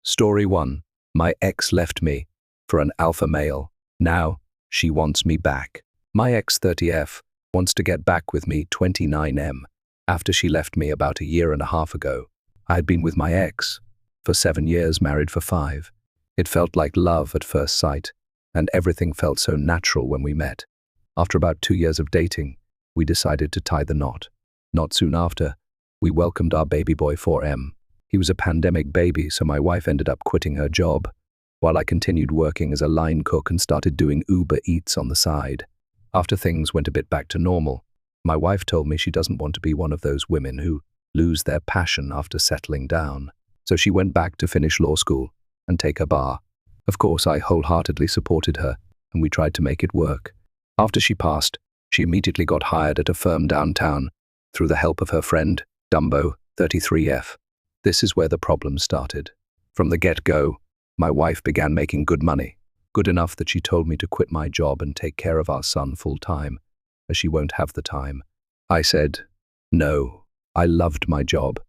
Story 1. My ex left me for an alpha male. Now, she wants me back. My ex 30F wants to get back with me 29M. After she left me about a year and a half ago, I had been with my ex for 7 years, married for 5. It felt like love at first sight, and everything felt so natural when we met. After about 2 years of dating, we decided to tie the knot. Not soon after, we welcomed our baby boy 4M. He was a pandemic baby, so my wife ended up quitting her job, while I continued working as a line cook and started doing Uber Eats on the side. After things went a bit back to normal, my wife told me she doesn't want to be one of those women who lose their passion after settling down. So she went back to finish law school and take her bar. Of course, I wholeheartedly supported her, and we tried to make it work. After she passed, she immediately got hired at a firm downtown through the help of her friend, Dumbo, 33F. This is where the problem started. From the get-go, my wife began making good money, good enough that she told me to quit my job and take care of our son full-time, as she won't have the time. I said, no. I loved my job.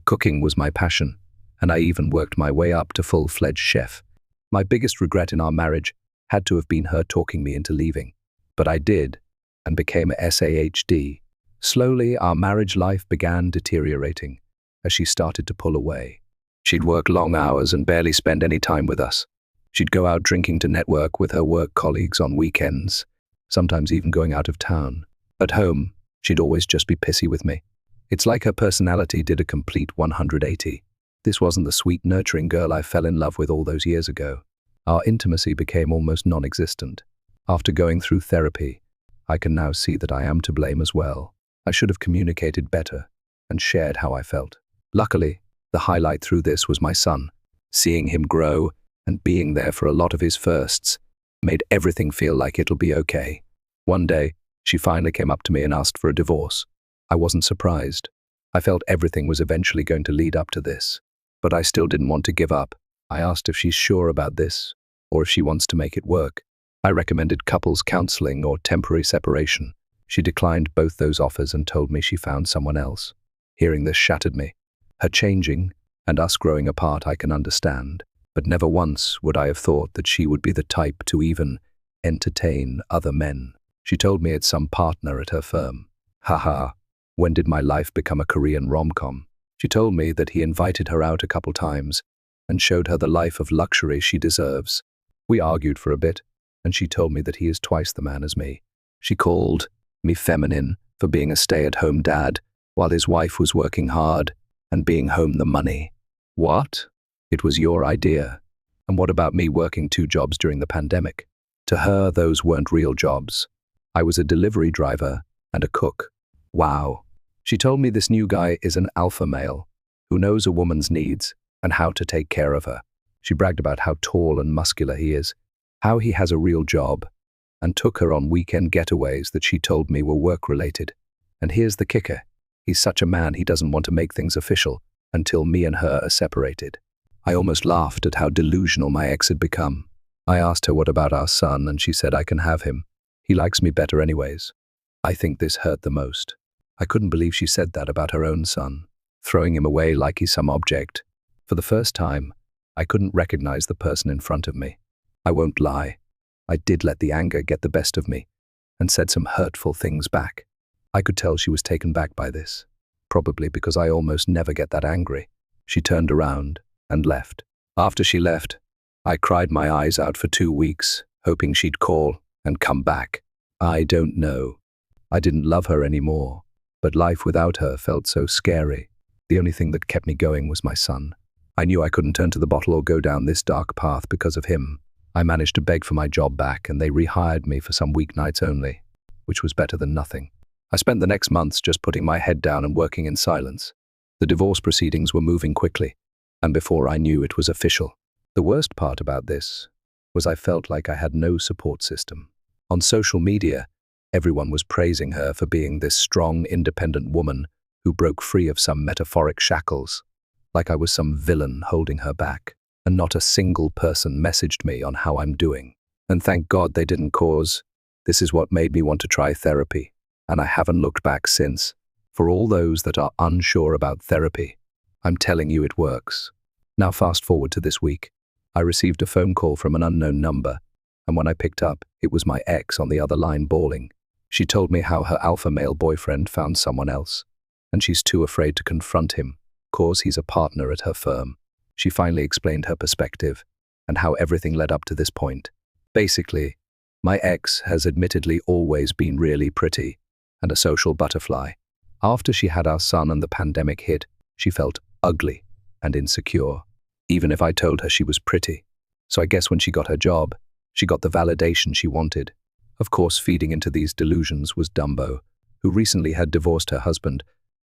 Cooking was my passion, and I even worked my way up to full-fledged chef. My biggest regret in our marriage had to have been her talking me into leaving. But I did, and became a SAHD. Slowly, our marriage life began deteriorating as she started to pull away. She'd work long hours and barely spend any time with us. She'd go out drinking to network with her work colleagues on weekends, sometimes even going out of town. At home, she'd always just be pissy with me. It's like her personality did a complete 180. This wasn't the sweet, nurturing girl I fell in love with all those years ago. Our intimacy became almost non-existent. After going through therapy, I can now see that I am to blame as well. I should have communicated better and shared how I felt. Luckily, the highlight through this was my son. Seeing him grow and being there for a lot of his firsts made everything feel like it'll be okay. One day, she finally came up to me and asked for a divorce. I wasn't surprised. I felt everything was eventually going to lead up to this. But I still didn't want to give up. I asked if she's sure about this, or if she wants to make it work. I recommended couples counseling or temporary separation. She declined both those offers and told me she found someone else. Hearing this shattered me. Her changing and us growing apart I can understand, but never once would I have thought that she would be the type to even entertain other men. She told me it's some partner at her firm. Haha, when did my life become a Korean rom-com? She told me that he invited her out a couple times and showed her the life of luxury she deserves. We argued for a bit, and she told me that he is twice the man as me. She called me feminine for being a stay-at-home dad while his wife was working hard and being home the money. What? It was your idea. And what about me working 2 jobs during the pandemic? To her, those weren't real jobs. I was a delivery driver and a cook. Wow. She told me this new guy is an alpha male who knows a woman's needs and how to take care of her. She bragged about how tall and muscular he is, how he has a real job, and took her on weekend getaways that she told me were work-related. And here's the kicker. He's such a man he doesn't want to make things official until me and her are separated. I almost laughed at how delusional my ex had become. I asked her what about our son, and she said I can have him. He likes me better anyways. I think this hurt the most. I couldn't believe she said that about her own son, throwing him away like he's some object. For the first time, I couldn't recognize the person in front of me. I won't lie. I did let the anger get the best of me and said some hurtful things back. I could tell she was taken back by this, probably because I almost never get that angry. She turned around and left. After she left, I cried my eyes out for 2 weeks, hoping she'd call and come back. I don't know. I didn't love her anymore, but life without her felt so scary. The only thing that kept me going was my son. I knew I couldn't turn to the bottle or go down this dark path because of him. I managed to beg for my job back, and they rehired me for some weeknights only, which was better than nothing. I spent the next months just putting my head down and working in silence. The divorce proceedings were moving quickly, and before I knew it was official. The worst part about this was I felt like I had no support system. On social media, everyone was praising her for being this strong, independent woman who broke free of some metaphoric shackles, like I was some villain holding her back. And not a single person messaged me on how I'm doing. And thank God they didn't, cause this is what made me want to try therapy. And I haven't looked back since. For all those that are unsure about therapy, I'm telling you it works. Now fast forward to this week. I received a phone call from an unknown number, and when I picked up, it was my ex on the other line bawling. She told me how her alpha male boyfriend found someone else, and she's too afraid to confront him, cause he's a partner at her firm. She finally explained her perspective and how everything led up to this point. Basically, my ex has admittedly always been really pretty and a social butterfly. After she had our son and the pandemic hit, she felt ugly and insecure, even if I told her she was pretty. So I guess when she got her job, she got the validation she wanted. Of course, feeding into these delusions was Dumbo, who recently had divorced her husband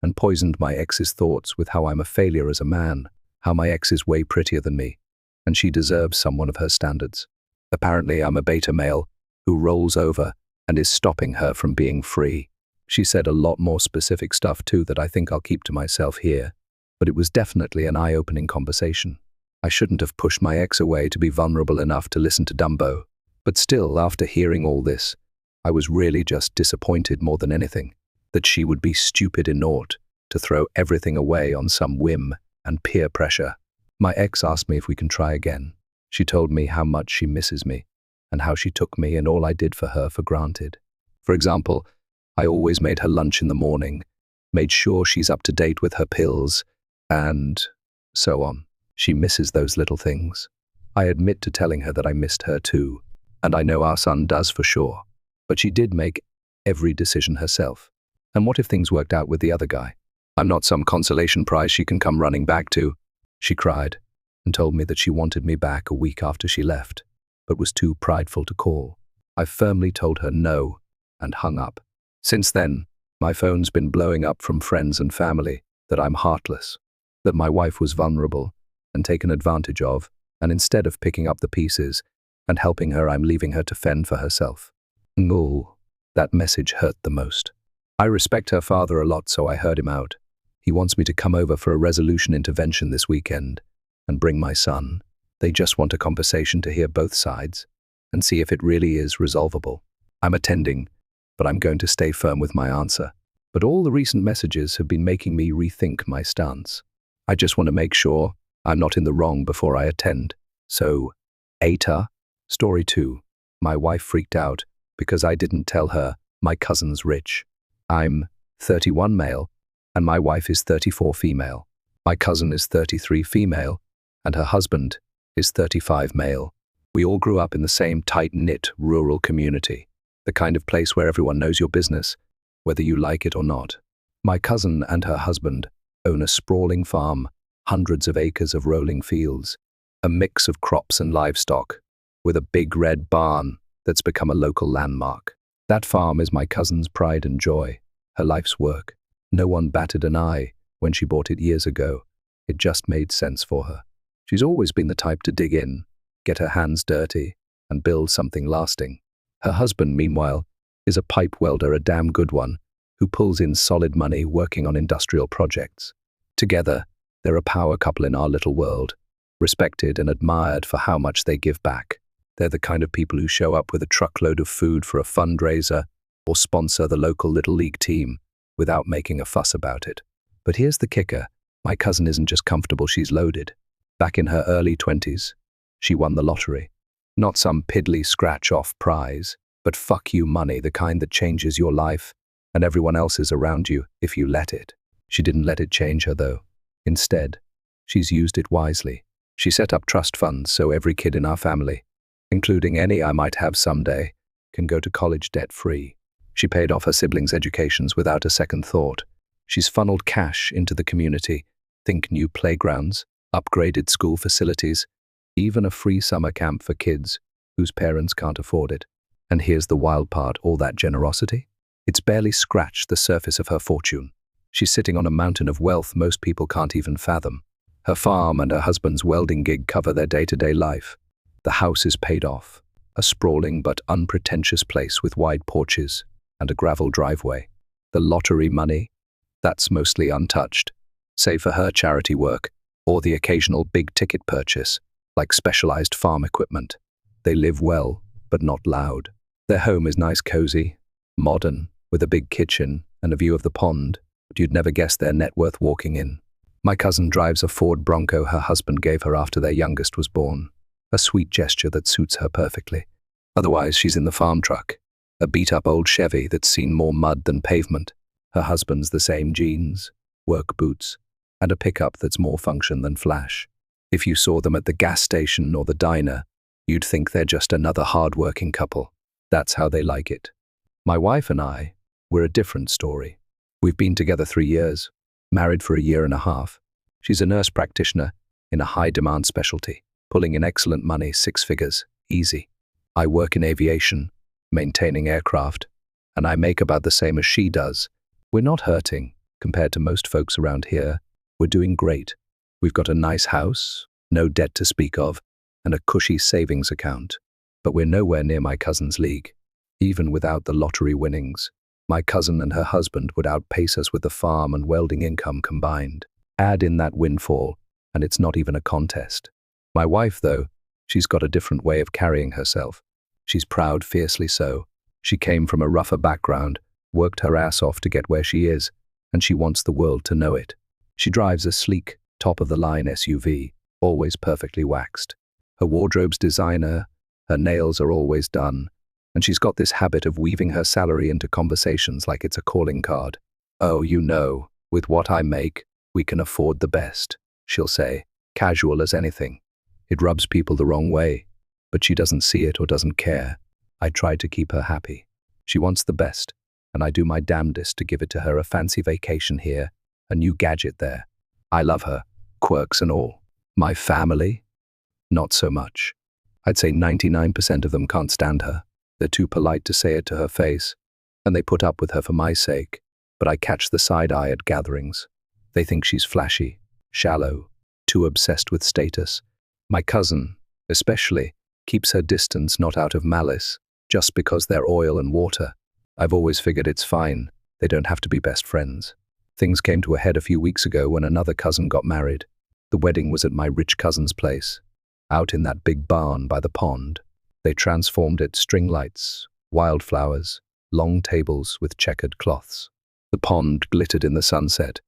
and poisoned my ex's thoughts with how I'm a failure as a man, how my ex is way prettier than me, and she deserves someone of her standards. Apparently, I'm a beta male who rolls over and is stopping her from being free. She said a lot more specific stuff too that I think I'll keep to myself here, but it was definitely an eye-opening conversation. I shouldn't have pushed my ex away to be vulnerable enough to listen to Dumbo, but still, after hearing all this, I was really just disappointed more than anything, that she would be stupid enough to throw everything away on some whim and peer pressure. My ex asked me if we can try again. She told me how much she misses me and how she took me and all I did for her for granted. For example, I always made her lunch in the morning, made sure she's up to date with her pills, and so on. She misses those little things. I admit to telling her that I missed her too, and I know our son does for sure. But she did make every decision herself. And what if things worked out with the other guy? I'm not some consolation prize she can come running back to. She cried and told me that she wanted me back a week after she left, but was too prideful to call. I firmly told her no and hung up. Since then, my phone's been blowing up from friends and family that I'm heartless, that my wife was vulnerable and taken advantage of, and instead of picking up the pieces and helping her, I'm leaving her to fend for herself. No, that message hurt the most. I respect her father a lot, so I heard him out. He wants me to come over for a resolution intervention this weekend and bring my son. They just want a conversation to hear both sides and see if it really is resolvable. I'm attending, but I'm going to stay firm with my answer. But all the recent messages have been making me rethink my stance. I just want to make sure I'm not in the wrong before I attend. So, ATA, Story 2. My wife freaked out because I didn't tell her my cousin's rich. I'm 31 male, and my wife is 34 female. My cousin is 33 female, and her husband is 35 male. We all grew up in the same tight-knit rural community, the kind of place where everyone knows your business, whether you like it or not. My cousin and her husband own a sprawling farm, hundreds of acres of rolling fields, a mix of crops and livestock, with a big red barn that's become a local landmark. That farm is my cousin's pride and joy, her life's work. No one batted an eye when she bought it years ago. It just made sense for her. She's always been the type to dig in, get her hands dirty, and build something lasting. Her husband, meanwhile, is a pipe welder, a damn good one, who pulls in solid money working on industrial projects. Together, they're a power couple in our little world, respected and admired for how much they give back. They're the kind of people who show up with a truckload of food for a fundraiser or sponsor the local Little League team without making a fuss about it. But here's the kicker. My cousin isn't just comfortable, she's loaded. Back in her early 20s, she won the lottery. Not some piddly scratch-off prize, but fuck you money, the kind that changes your life and everyone else's around you if you let it. She didn't let it change her, though. Instead, she's used it wisely. She set up trust funds so every kid in our family, including any I might have someday, can go to college debt-free. She paid off her siblings' educations without a second thought. She's funneled cash into the community. Think new playgrounds, upgraded school facilities, even a free summer camp for kids whose parents can't afford it. And here's the wild part, all that generosity? It's barely scratched the surface of her fortune. She's sitting on a mountain of wealth most people can't even fathom. Her farm and her husband's welding gig cover their day-to-day life. The house is paid off, a sprawling but unpretentious place with wide porches and a gravel driveway. The lottery money, that's mostly untouched, save for her charity work or the occasional big-ticket purchase, like specialized farm equipment. They live well, but not loud. Their home is nice, cozy, modern, with a big kitchen and a view of the pond, but you'd never guess their net worth walking in. My cousin drives a Ford Bronco her husband gave her after their youngest was born. A sweet gesture that suits her perfectly. Otherwise, she's in the farm truck. A beat-up old Chevy that's seen more mud than pavement. Her husband's the same jeans, work boots, and a pickup that's more function than flash. If you saw them at the gas station or the diner, you'd think they're just another hard-working couple. That's how they like it. My wife and I, we're a different story. We've been together 3 years, married for 1.5 years. She's a nurse practitioner in a high-demand specialty, pulling in excellent money, 6 figures, easy. I work in aviation, maintaining aircraft, and I make about the same as she does. We're not hurting compared to most folks around here. We're doing great. We've got a nice house, no debt to speak of, and a cushy savings account. But we're nowhere near my cousin's league. Even without the lottery winnings, my cousin and her husband would outpace us with the farm and welding income combined. Add in that windfall, and it's not even a contest. My wife, though, she's got a different way of carrying herself. She's proud, fiercely so. She came from a rougher background, worked her ass off to get where she is, and she wants the world to know it. She drives a sleek, top-of-the-line SUV, always perfectly waxed. Her wardrobe's designer, her nails are always done, and she's got this habit of weaving her salary into conversations like it's a calling card. "Oh, you know, with what I make, we can afford the best," she'll say, casual as anything. It rubs people the wrong way, but she doesn't see it or doesn't care. I try to keep her happy. She wants the best, and I do my damnedest to give it to her, a fancy vacation here, a new gadget there. I love her, quirks and all. My family? Not so much. I'd say 99% of them can't stand her. They're too polite to say it to her face, and they put up with her for my sake, but I catch the side eye at gatherings. They think she's flashy, shallow, too obsessed with status. My cousin, especially, keeps her distance not out of malice, just because they're oil and water. I've always figured it's fine. They don't have to be best friends. Things came to a head a few weeks ago when another cousin got married. The wedding was at my rich cousin's place, out in that big barn by the pond. They transformed it, string lights, wildflowers, long tables with checkered cloths. The pond glittered in the sunset,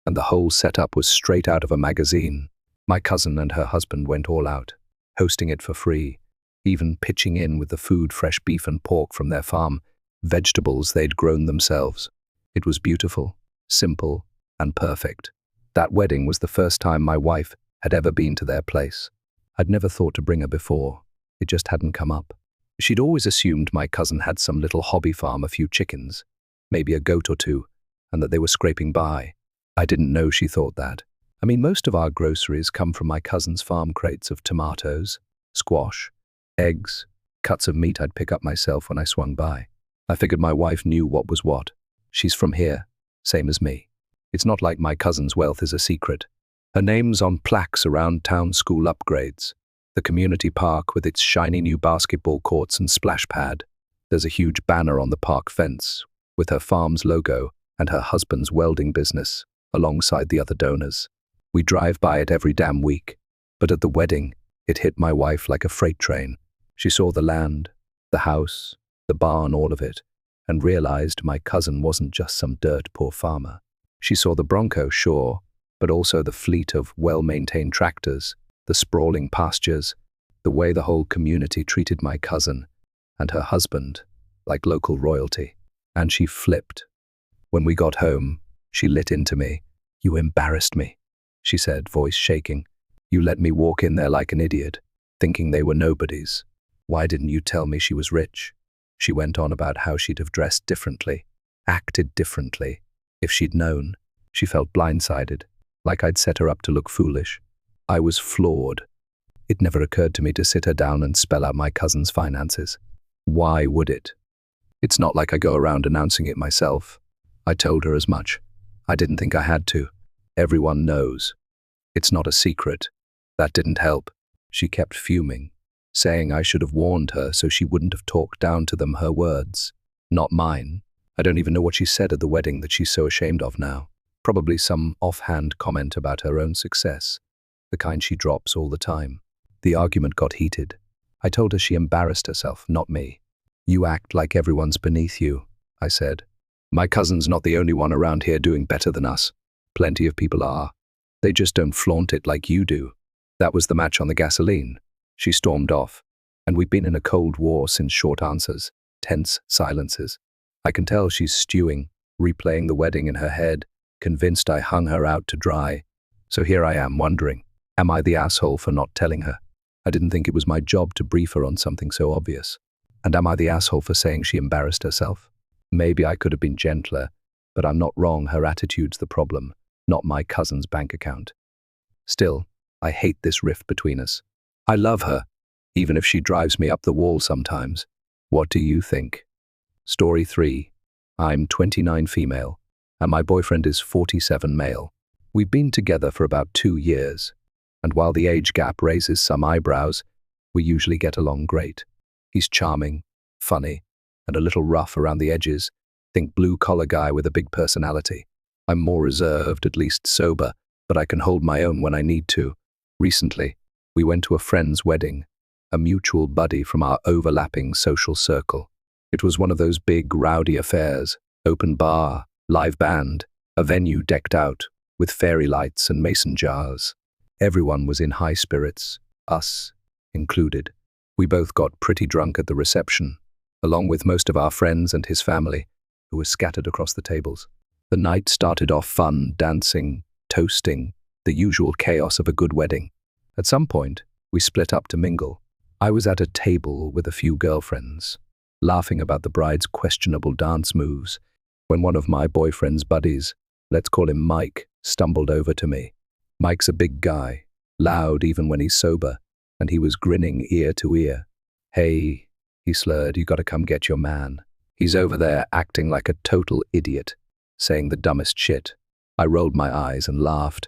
and the whole setup was straight out of a magazine. My cousin and her husband went all out, hosting it for free, even pitching in with the food, fresh beef and pork from their farm, vegetables they'd grown themselves. It was beautiful, simple, and perfect. That wedding was the first time my wife had ever been to their place. I'd never thought to bring her before. It just hadn't come up. She'd always assumed my cousin had some little hobby farm, a few chickens, maybe a goat or two, and that they were scraping by. I didn't know she thought that. I mean, most of our groceries come from my cousin's farm, crates of tomatoes, squash, eggs, cuts of meat I'd pick up myself when I swung by. I figured my wife knew what was what. She's from here, same as me. It's not like my cousin's wealth is a secret. Her name's on plaques around town, school upgrades, the community park with its shiny new basketball courts and splash pad. There's a huge banner on the park fence with her farm's logo and her husband's welding business alongside the other donors. We drive by it every damn week, but at the wedding, it hit my wife like a freight train. She saw the land, the house, the barn, all of it, and realized my cousin wasn't just some dirt poor farmer. She saw the Bronco, sure, but also the fleet of well-maintained tractors, the sprawling pastures, the way the whole community treated my cousin and her husband like local royalty. And she flipped. When we got home, she lit into me. "You embarrassed me," she said, voice shaking. "You let me walk in there like an idiot, thinking they were nobodies. Why didn't you tell me she was rich?" She went on about how she'd have dressed differently, acted differently. If she'd known, she felt blindsided, like I'd set her up to look foolish. I was floored. It never occurred to me to sit her down and spell out my cousin's finances. Why would it? It's not like I go around announcing it myself. I told her as much. I didn't think I had to. Everyone knows. It's not a secret. That didn't help. She kept fuming, saying I should have warned her so she wouldn't have talked down to them, her words, not mine. I don't even know what she said at the wedding that she's so ashamed of now. Probably some offhand comment about her own success, the kind she drops all the time. The argument got heated. I told her she embarrassed herself, not me. "You act like everyone's beneath you," I said. "My cousin's not the only one around here doing better than us. Plenty of people are. They just don't flaunt it like you do. That was the match on the gasoline. She stormed off, and we've been in a cold war since short answers, tense silences. I can tell she's stewing, replaying the wedding in her head, convinced I hung her out to dry. So here I am wondering, am I the asshole for not telling her? I didn't think it was my job to brief her on something so obvious. And am I the asshole for saying she embarrassed herself? Maybe I could have been gentler, but I'm not wrong, her attitude's the problem, not my cousin's bank account. Still, I hate this rift between us. I love her, even if she drives me up the wall sometimes. What do you think? Story 3. I'm 29 female, and my boyfriend is 47 male. We've been together for about 2 years, and while the age gap raises some eyebrows, we usually get along great. He's charming, funny, and a little rough around the edges. Think blue-collar guy with a big personality. I'm more reserved, at least sober, but I can hold my own when I need to. Recently, we went to a friend's wedding, a mutual buddy from our overlapping social circle. It was one of those big, rowdy affairs, open bar, live band, a venue decked out with fairy lights and mason jars. Everyone was in high spirits, us included. We both got pretty drunk at the reception, along with most of our friends and his family, who were scattered across the tables. The night started off fun, dancing, toasting, the usual chaos of a good wedding. At some point, we split up to mingle. I was at a table with a few girlfriends, laughing about the bride's questionable dance moves, when one of my boyfriend's buddies, let's call him Mike, stumbled over to me. Mike's a big guy, loud even when he's sober, and he was grinning ear to ear. "Hey," he slurred, "you gotta come get your man. He's over there acting like a total idiot, saying the dumbest shit." I rolled my eyes and laughed.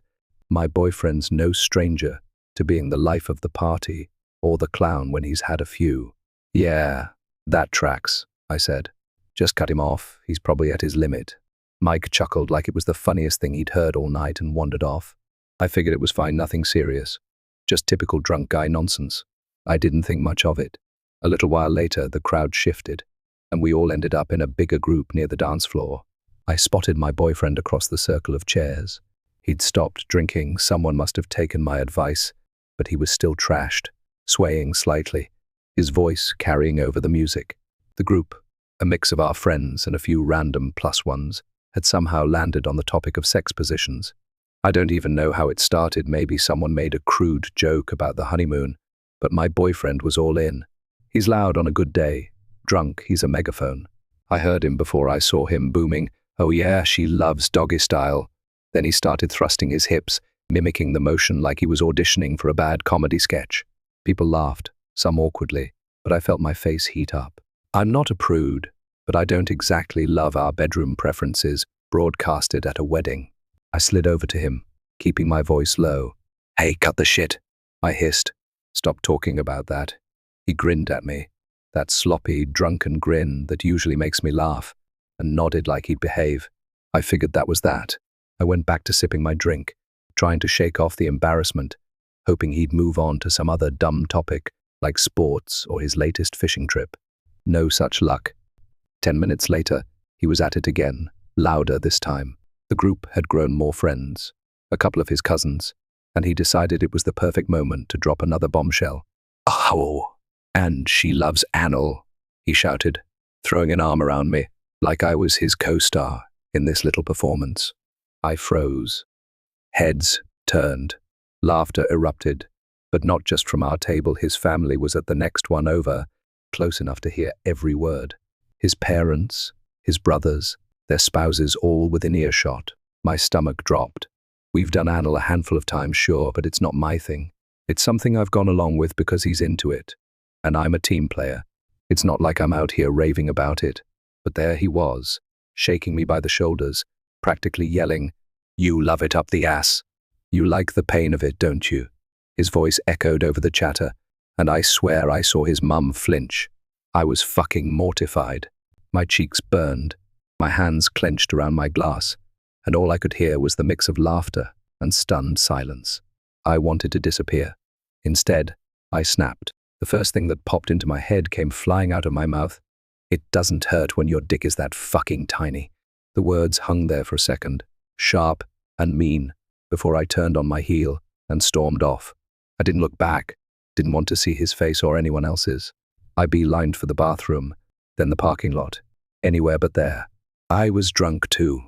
My boyfriend's no stranger to being the life of the party or the clown when he's had a few. "Yeah, that tracks," I said. "Just cut him off, he's probably at his limit." Mike chuckled like it was the funniest thing he'd heard all night and wandered off. I figured it was fine, nothing serious. Just typical drunk guy nonsense. I didn't think much of it. A little while later, the crowd shifted, and we all ended up in a bigger group near the dance floor. I spotted my boyfriend across the circle of chairs. He'd stopped drinking, someone must have taken my advice, but he was still trashed, swaying slightly, his voice carrying over the music. The group, a mix of our friends and a few random plus ones, had somehow landed on the topic of sex positions. I don't even know how it started. Maybe someone made a crude joke about the honeymoon, but my boyfriend was all in. He's loud on a good day. Drunk, he's a megaphone. I heard him before I saw him booming, "Oh yeah, she loves doggy style." Then he started thrusting his hips, mimicking the motion like he was auditioning for a bad comedy sketch. People laughed, some awkwardly, but I felt my face heat up. I'm not a prude, but I don't exactly love our bedroom preferences broadcasted at a wedding. I slid over to him, keeping my voice low. "Hey, cut the shit," I hissed. "Stop talking about that." He grinned at me, that sloppy, drunken grin that usually makes me laugh, and nodded like he'd behave. I figured that was that. I went back to sipping my drink, trying to shake off the embarrassment, hoping he'd move on to some other dumb topic, like sports or his latest fishing trip. No such luck. 10 minutes later, he was at it again, louder this time. The group had grown more friends, a couple of his cousins, and he decided it was the perfect moment to drop another bombshell. "Oh, and she loves anal," he shouted, throwing an arm around me, like I was his co-star in this little performance. I froze. Heads turned. Laughter erupted, but not just from our table. His family was at the next one over, close enough to hear every word. His parents, his brothers, their spouses all within earshot. My stomach dropped. We've done anal a handful of times, sure, but it's not my thing. It's something I've gone along with because he's into it. And I'm a team player. It's not like I'm out here raving about it. But there he was, shaking me by the shoulders, practically yelling, "You love it up the ass. You like the pain of it, don't you?" His voice echoed over the chatter, and I swear I saw his mum flinch. I was fucking mortified. My cheeks burned. My hands clenched around my glass, and all I could hear was the mix of laughter and stunned silence. I wanted to disappear. Instead, I snapped. The first thing that popped into my head came flying out of my mouth. "It doesn't hurt when your dick is that fucking tiny." The words hung there for a second, sharp and mean, before I turned on my heel and stormed off. I didn't look back, didn't want to see his face or anyone else's. I beelined for the bathroom, then the parking lot, anywhere but there. I was drunk too,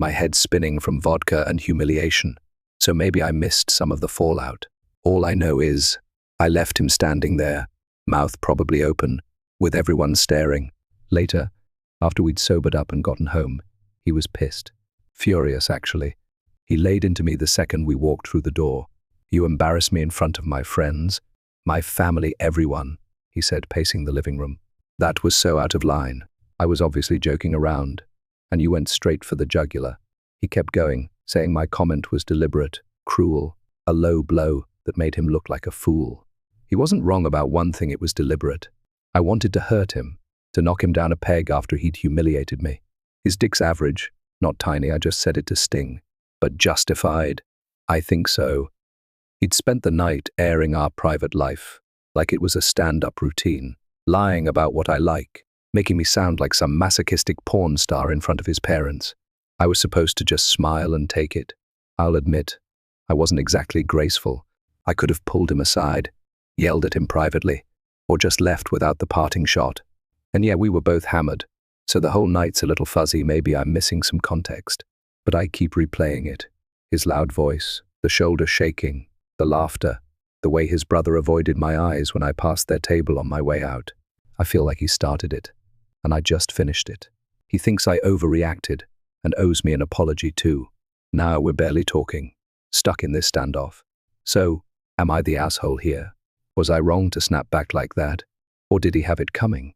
my head spinning from vodka and humiliation, so maybe I missed some of the fallout. All I know is, I left him standing there, mouth probably open, with everyone staring. Later, after we'd sobered up and gotten home, he was pissed. Furious, actually. He laid into me the second we walked through the door. "You embarrassed me in front of my friends, my family, everyone," he said, pacing the living room. That was so out of line. I was obviously joking around, and you went straight for the jugular. He kept going, saying my comment was deliberate, cruel, a low blow that made him look like a fool. He wasn't wrong about one thing, it was deliberate. I wanted to hurt him, to knock him down a peg after he'd humiliated me. His dick's average, not tiny, I just said it to sting. But justified? I think so. He'd spent the night airing our private life, like it was a stand-up routine, lying about what I like, making me sound like some masochistic porn star in front of his parents. I was supposed to just smile and take it. I'll admit, I wasn't exactly graceful. I could have pulled him aside, yelled at him privately, or just left without the parting shot. And yeah, we were both hammered, so the whole night's a little fuzzy, maybe I'm missing some context. But I keep replaying it. His loud voice, the shoulder shaking, the laughter, the way his brother avoided my eyes when I passed their table on my way out. I feel like he started it, and I just finished it. He thinks I overreacted, and owes me an apology too. Now we're barely talking, stuck in this standoff. So, am I the asshole here? Was I wrong to snap back like that? Or did he have it coming?